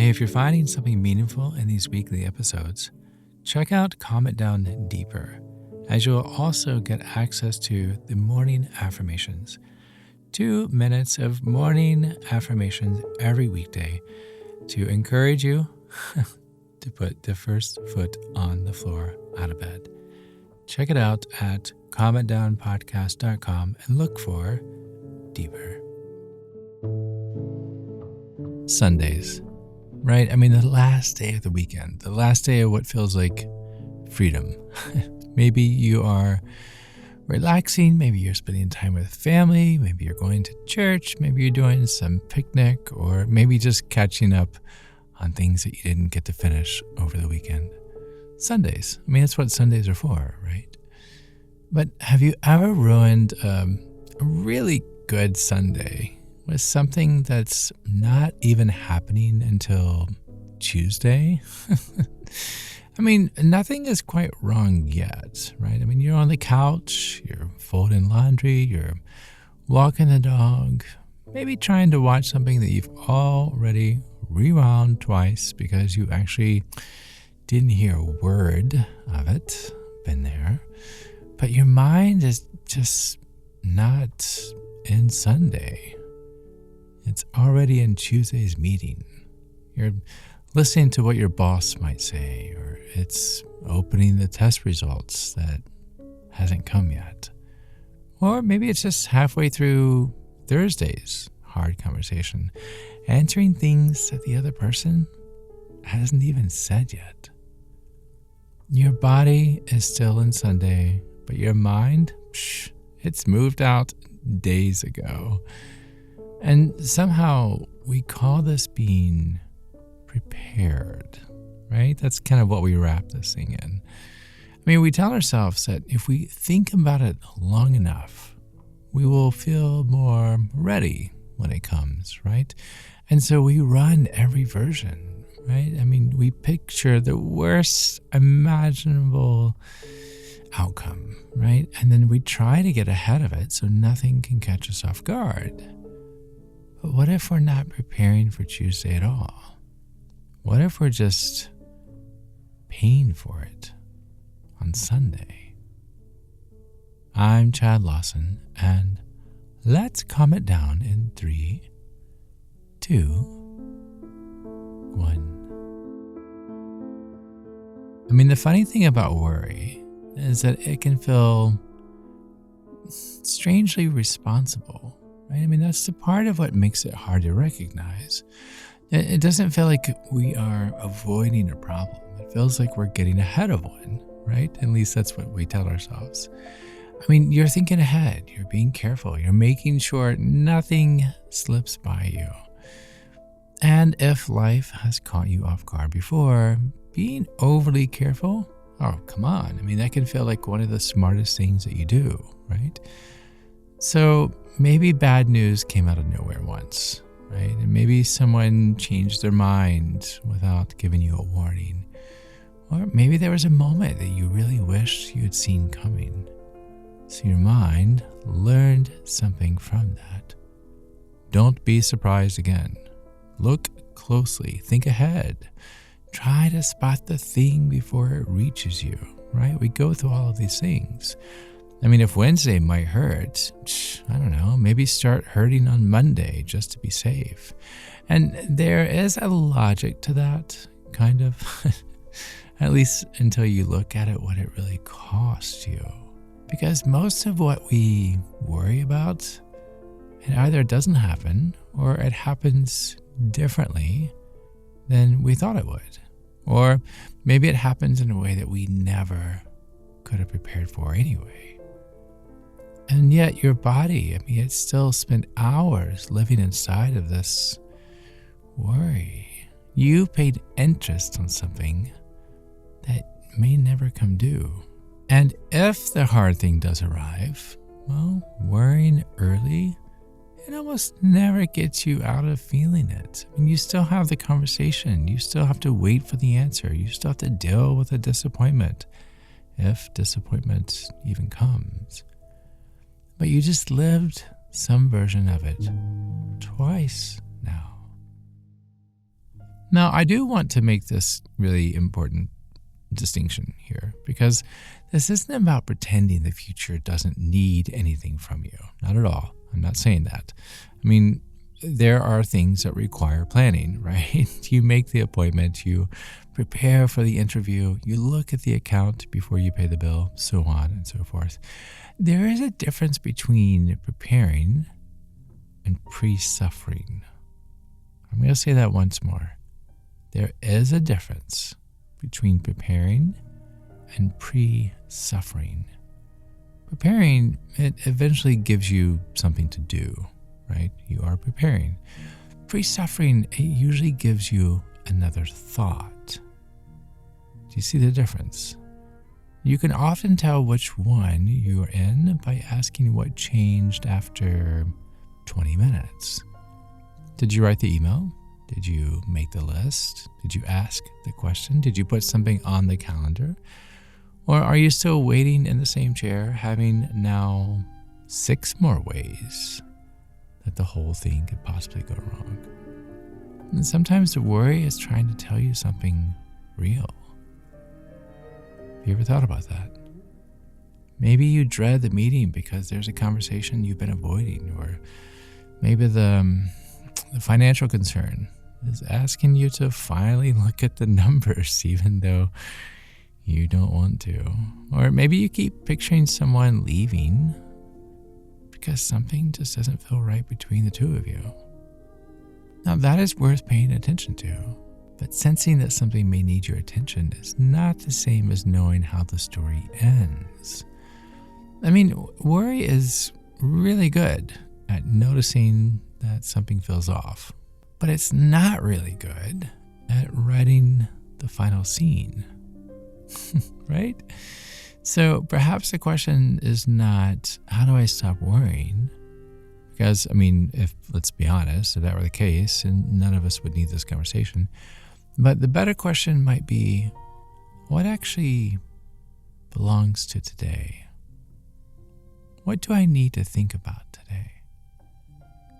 Hey, if you're finding something meaningful in these weekly episodes, check out Calm It Down Deeper, as you'll also get access to the morning affirmations. 2 minutes of morning affirmations every weekday to encourage you to put the first foot on the floor out of bed. Check it out at calmitdownpodcast.com and look for Deeper. Sundays, right? I mean, the last day of the weekend, the last day of what feels like freedom. Maybe you are relaxing, maybe you're spending time with family, maybe you're going to church, maybe you're doing some picnic, or maybe just catching up on things that you didn't get to finish over the weekend. Sundays, I mean, that's what Sundays are for, right? But have you ever ruined a really good Sunday with something that's not even happening until Tuesday? I mean, nothing is quite wrong yet, right? I mean, you're on the couch, you're folding laundry, you're walking the dog, maybe trying to watch something that you've already rewound twice because you actually didn't hear a word of it, been there. But your mind is just not in Sunday. It's already in Tuesday's meeting. You're listening to what your boss might say, or it's opening the test results that hasn't come yet. Or maybe it's just halfway through Thursday's hard conversation, answering things that the other person hasn't even said yet. Your body is still in Sunday, but your mind, it's moved out days ago. And somehow we call this being prepared, right? That's kind of what we wrap this thing in. I mean, we tell ourselves that if we think about it long enough, we will feel more ready when it comes, right? And so we run every version, right? I mean, we picture the worst imaginable outcome, right? And then we try to get ahead of it so nothing can catch us off guard. But what if we're not preparing for Tuesday at all? What if we're just paying for it on Sunday? I'm Chad Lawson, and let's calm it down in 3, 2, 1. I mean, the funny thing about worry is that it can feel strangely responsible, right? I mean, that's the part of what makes it hard to recognize. It doesn't feel like we are avoiding a problem. It feels like we're getting ahead of one, right? At least that's what we tell ourselves. I mean, you're thinking ahead, you're being careful, you're making sure nothing slips by you. And if life has caught you off guard before, being overly careful, oh, come on. I mean, that can feel like one of the smartest things that you do, right? So maybe bad news came out of nowhere once, right? And maybe someone changed their mind without giving you a warning. Or maybe there was a moment that you really wished you had seen coming. So your mind learned something from that. Don't be surprised again. Look closely, think ahead. Try to spot the thing before it reaches you, right? We go through all of these things. I mean, if Wednesday might hurt, I don't know, maybe start hurting on Monday just to be safe. And there is a logic to that, kind of, at least until you look at it, what it really costs you. Because most of what we worry about, it either doesn't happen or it happens differently than we thought it would. Or maybe it happens in a way that we never could have prepared for anyway. And yet your body, I mean, it still spent hours living inside of this worry. You paid interest on something that may never come due. And if the hard thing does arrive, well, worrying early, it almost never gets you out of feeling it. I mean, you still have the conversation. You still have to wait for the answer. You still have to deal with the disappointment, if disappointment even comes. But you just lived some version of it twice now. Now, I do want to make this really important distinction here, because this isn't about pretending the future doesn't need anything from you. Not at all. I'm not saying that. I mean, there are things that require planning, right? You make the appointment, you prepare for the interview, you look at the account before you pay the bill, so on and so forth. There is a difference between preparing and pre-suffering. I'm going to say that once more. There is a difference between preparing and pre-suffering. Preparing, it eventually gives you something to do, right? You are preparing. Pre-suffering, it usually gives you another thought. Do you see the difference? You can often tell which one you're in by asking what changed after 20 minutes. Did you write the email? Did you make the list? Did you ask the question? Did you put something on the calendar? Or are you still waiting in the same chair, having now 6 more ways that the whole thing could possibly go wrong? And sometimes the worry is trying to tell you something real. Have you ever thought about that? Maybe you dread the meeting because there's a conversation you've been avoiding, or maybe the financial concern is asking you to finally look at the numbers even though you don't want to. Or maybe you keep picturing someone leaving because something just doesn't feel right between the two of you. Now, that is worth paying attention to, but sensing that something may need your attention is not the same as knowing how the story ends. I mean, worry is really good at noticing that something feels off, but it's not really good at writing the final scene, right? So perhaps the question is not, how do I stop worrying? Because, I mean, let's be honest, if that were the case, and none of us would need this conversation. But the better question might be, what actually belongs to today? What do I need to think about today?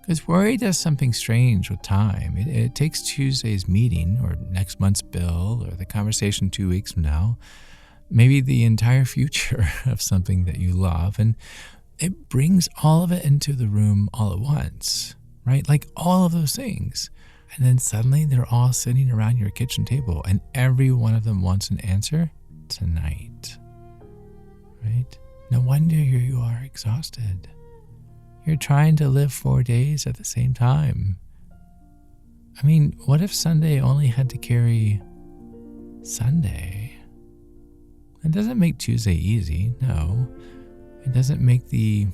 Because worry does something strange with time. It takes Tuesday's meeting, or next month's bill, or the conversation 2 weeks from now, maybe the entire future of something that you love, and it brings all of it into the room all at once, right? Like all of those things. And then suddenly they're all sitting around your kitchen table, and every one of them wants an answer tonight, right? No wonder you are exhausted. You're trying to live 4 days at the same time. I mean, what if Sunday only had to carry Sunday? It doesn't make Tuesday easy, no. It doesn't make the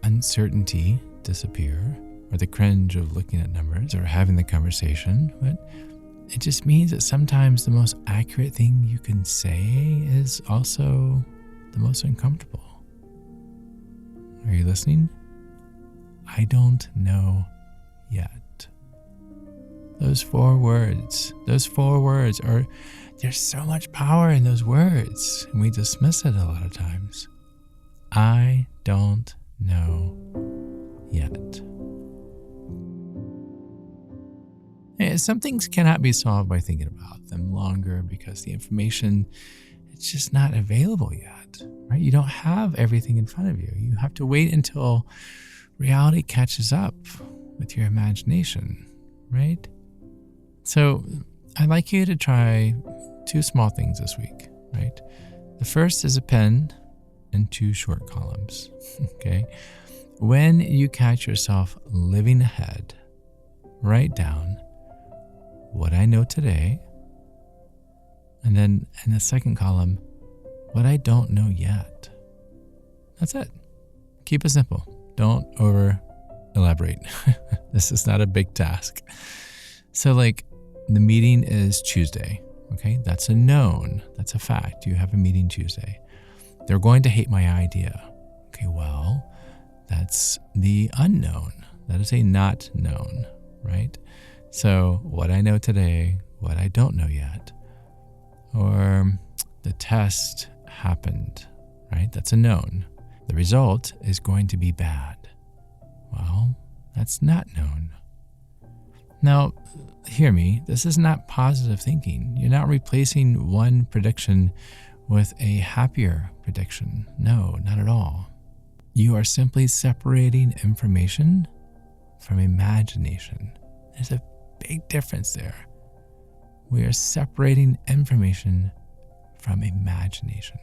uncertainty disappear, or the cringe of looking at numbers or having the conversation, but it just means that sometimes the most accurate thing you can say is also the most uncomfortable. Are you listening? I don't know yet. Those four words are, there's so much power in those words, and we dismiss it a lot of times. I don't know yet. Some things cannot be solved by thinking about them longer because the information, it's just not available yet, right? You don't have everything in front of you. You have to wait until reality catches up with your imagination, right? So I'd like you to try 2 small things this week, right? The first is a pen and 2 short columns, okay? When you catch yourself living ahead, write down what I know today, and then in the second column, what I don't know yet. That's it. Keep it simple. Don't over elaborate. This is not a big task. So like the meeting is Tuesday, okay? That's a known, that's a fact. You have a meeting Tuesday. They're going to hate my idea. Okay, well, that's the unknown. That is a not known, right? So what I know today, what I don't know yet, or the test happened, right? That's a known. The result is going to be bad. Well, that's not known. Now, hear me, this is not positive thinking. You're not replacing one prediction with a happier prediction. No, not at all. You are simply separating information from imagination. There's a big difference there. We are separating information from imagination.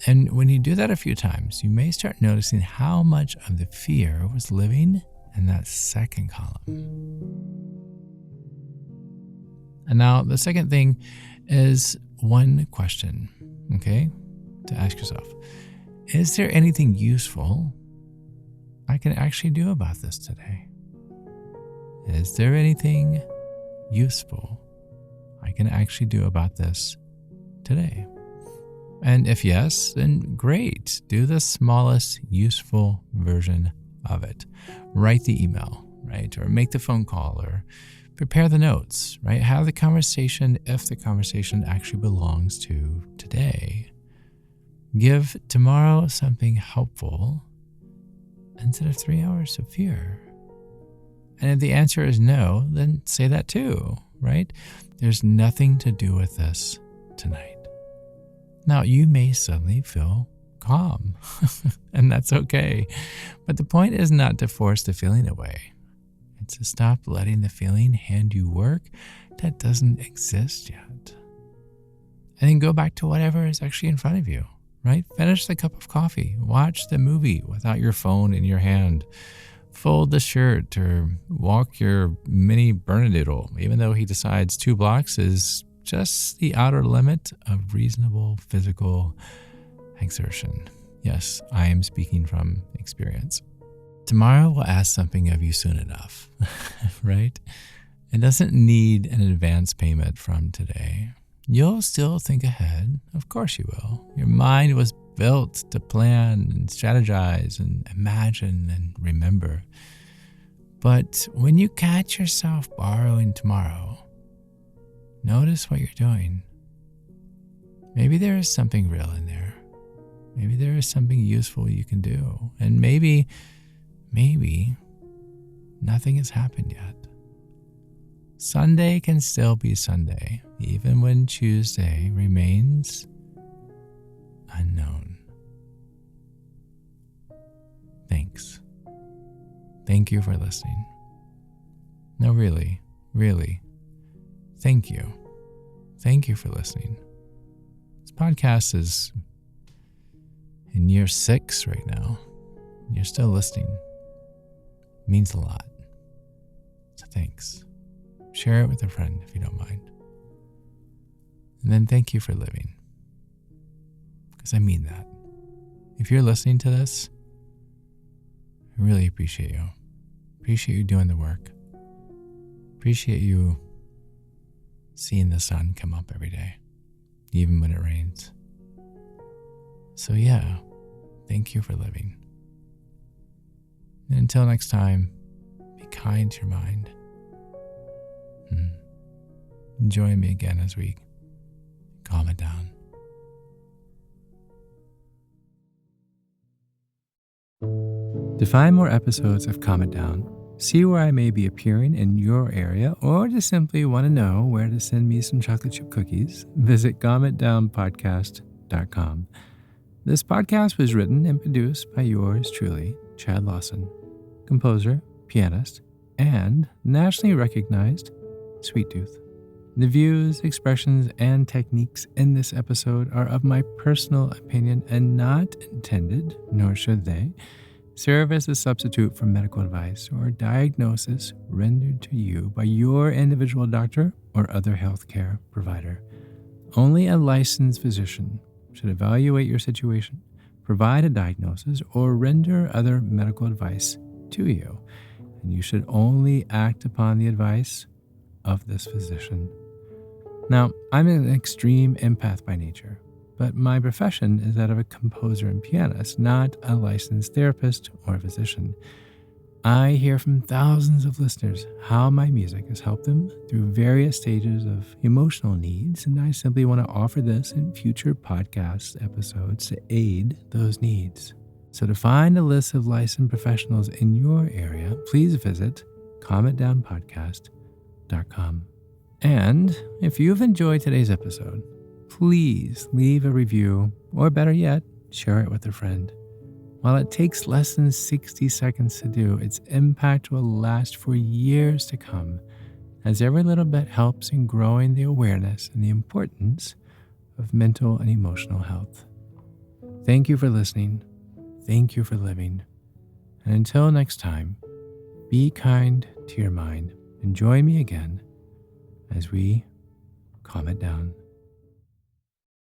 And when you do that a few times, you may start noticing how much of the fear was living in that second column. And now the second thing is one question, okay, to ask yourself. Is there anything useful I can actually do about this today? Is there anything useful I can actually do about this today? And if yes, then great. Do the smallest useful version of it. Write the email, right? Or make the phone call, or prepare the notes, right? Have the conversation if the conversation actually belongs to today. Give tomorrow something helpful instead of 3 hours of fear. And if the answer is no, then say that too, right? There's nothing to do with this tonight. Now, you may suddenly feel calm, and that's okay. But the point is not to force the feeling away. It's to stop letting the feeling hand you work that doesn't exist yet. And then go back to whatever is actually in front of you, right? Finish the cup of coffee. Watch the movie without your phone in your hand. Fold the shirt or walk your mini Bernedoodle, even though he decides 2 blocks is just the outer limit of reasonable physical exertion. Yes, I am speaking from experience. Tomorrow will ask something of you soon enough, right? It doesn't need an advance payment from today. You'll still think ahead. Of course you will. Your mind was built to plan and strategize and imagine and remember. But when you catch yourself borrowing tomorrow, notice what you're doing. Maybe there is something real in there. Maybe there is something useful you can do. And maybe nothing has happened yet. Sunday can still be Sunday, even when Tuesday remains unknown. Thanks. Thank you for listening. No, really, thank you. Thank you for listening. This podcast is in year 6 right now. You're still listening. It means a lot. So thanks. Share it with a friend if you don't mind. And then thank you for living. Because I mean that. If you're listening to this, I really appreciate you. Appreciate you doing the work. Appreciate you seeing the sun come up every day, even when it rains. So yeah, thank you for living. And until next time, be kind to your mind. Join me again as we calm it down. To find more episodes of Calm It Down, see where I may be appearing in your area, or just simply want to know where to send me some chocolate chip cookies, visit calmitdownpodcast.com. This podcast was written and produced by yours truly, Chad Lawson, composer, pianist, and nationally recognized sweet tooth. The views, expressions, and techniques in this episode are of my personal opinion and not intended, nor should they, serve as a substitute for medical advice or diagnosis rendered to you by your individual doctor or other healthcare provider. Only a licensed physician should evaluate your situation, provide a diagnosis, or render other medical advice to you. And you should only act upon the advice of this physician. Now, I'm an extreme empath by nature, but my profession is that of a composer and pianist, not a licensed therapist or physician. I hear from thousands of listeners how my music has helped them through various stages of emotional needs, and I simply want to offer this in future podcast episodes to aid those needs. So to find a list of licensed professionals in your area, please visit calmitdownpodcast.com. Headliner.com. And if you've enjoyed today's episode, please leave a review, or better yet, share it with a friend. While it takes less than 60 seconds to do, its impact will last for years to come, as every little bit helps in growing the awareness and the importance of mental and emotional health. Thank you for listening. Thank you for living. And until next time, be kind to your mind and join me again as we calm it down.